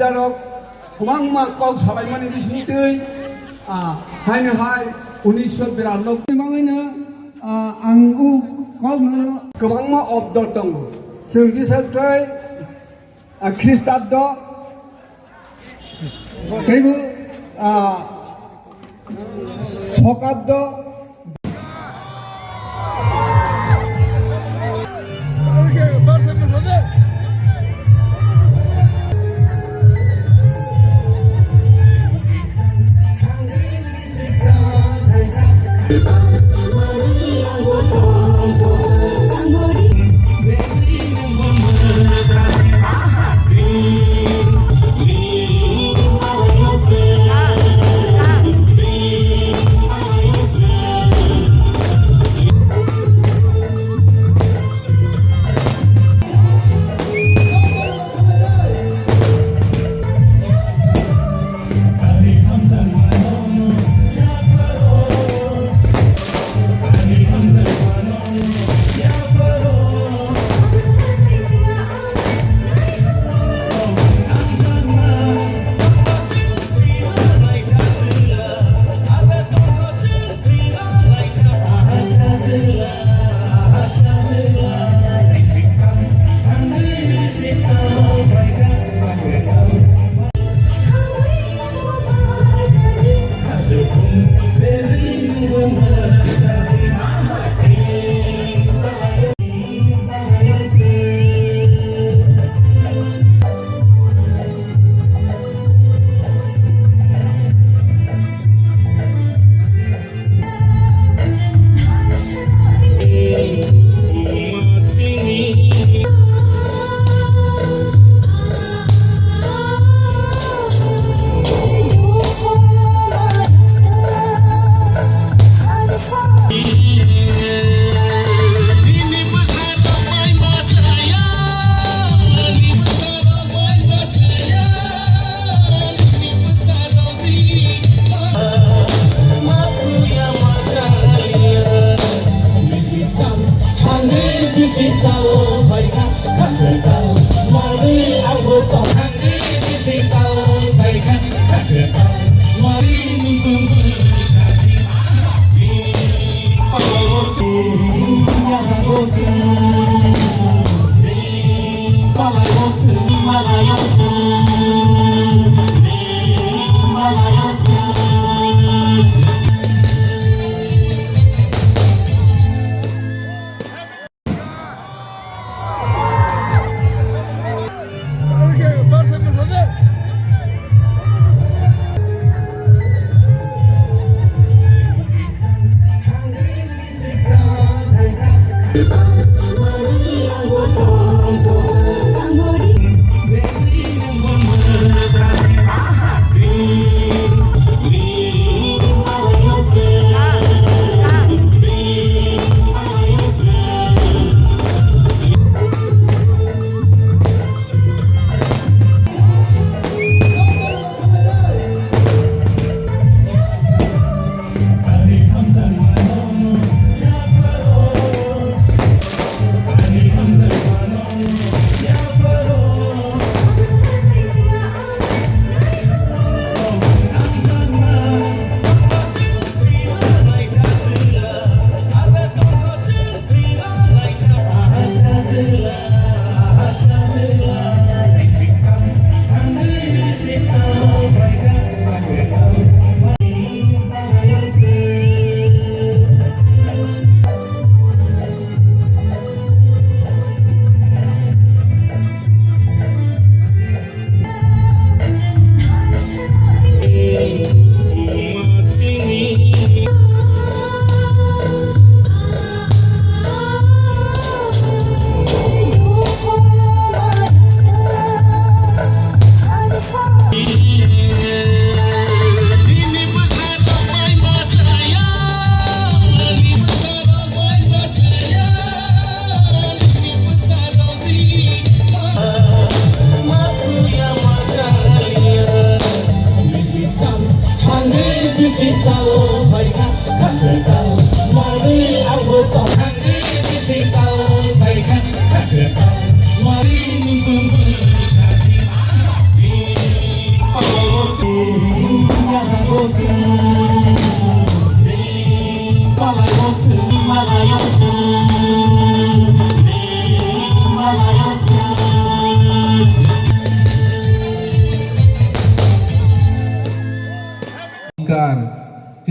lidarok kumangma kok sabai mani bisnitui haino hai 1992 mangina ang kok kumangma obdo tong जों बिसेसकै ख्रिस्टाब्द 그리고 서갑도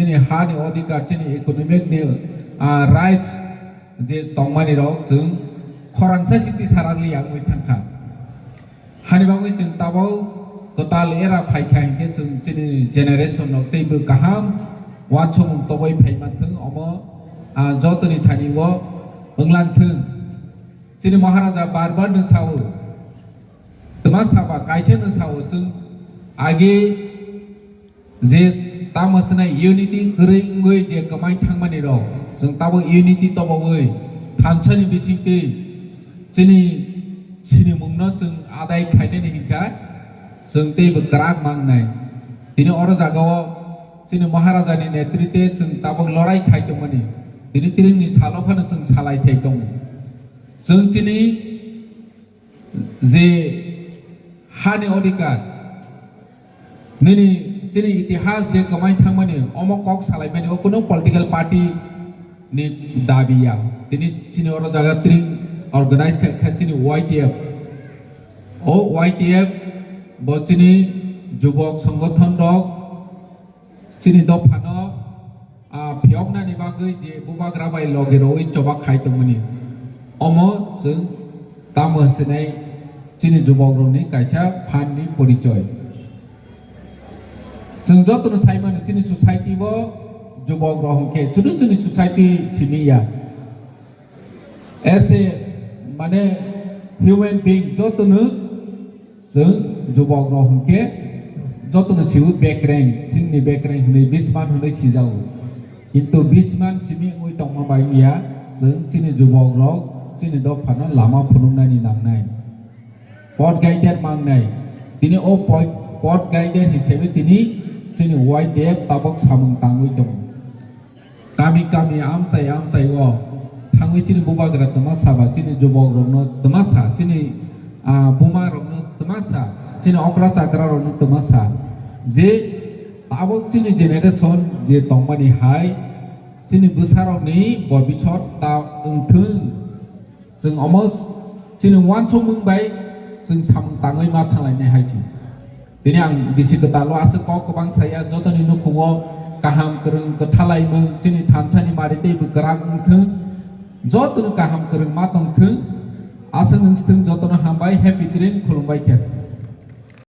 chini hani odikar chini economic ni rights je tongmani rok jeng khorangsa sikti sarangli yang oi thangkha hani bangoi jeng tabau total era phaikha hingke jeng chini generation nok teibu kaham wanchong toboi phaiman thung omo jotoni thani wo englang thung chini maharaja barbar no sawo tama saba kaise no sawo jeng age je tamasna unity grai ngoi je kamai thangmani rok jeng tabo unity toboi thanchani bisingte chini chini mungno jeng adai khaine ni hingka jeng teibu krak mangnai tini oro jagao chini maharaja ni netritwe jeng tabok lorai khaitongmani tini tiringni salophano jeng salai thaitong jeng chini je hani odikar nini chini itihas je kamai thangmani omo kok salaimani o kono political party ni dabiya tini chini oro jaga tring organize kha chini YTF o YTF bo chini jubok সংগঠন rok chini dofano phiokna ni bagoi je bubagra bai logero oi chobak khaitongmani omo jeng tamo sinai chini jubok rokni kaisa phanni porichoy jeng jotono saimani chini society bo jubok rok hongke chudu chuni society simiya as a mane human being jotono jeng jubok rok hongke jotono chiu background chingni background hunai bisman hunai sijau কিন্তু 20 মান চিমি ওই টংমা বাইয়া जों চিনি যুবক rock চিনি দ Fanon Lama ফুনুংনানি নাংনাই পট গাইডার মাংনাই তিনি ও পট গাইডার হিসেবে তিনি চিনি ওয়াই দেব তাবক সামুং তাঙ্গুই দং কামি কামি আমচাই আমচাই ও থাঙ্গুই চিনি বুবাগ্রা তমাসাবা চিনি যুবক রকনো তমাসা চিনি বুমা রকনো তমাসা চিনি অকরা চাকরা রকনো তমাসা যে tabok chini generation je tongmani hai chini busarok ni bobisot ta ungthung jeng omos chini wanchong mungbai jeng samung tangoi ma thanglai nai hai chi tini ang bisi ketalo ase kok kobang saya jotoni nukungo kaham kereng kethalai mung chini thanchani marite bukrak ungthung jotonu kaham kereng ma tongthung ase nungsthung jotono hambai happy drink khulumbai khet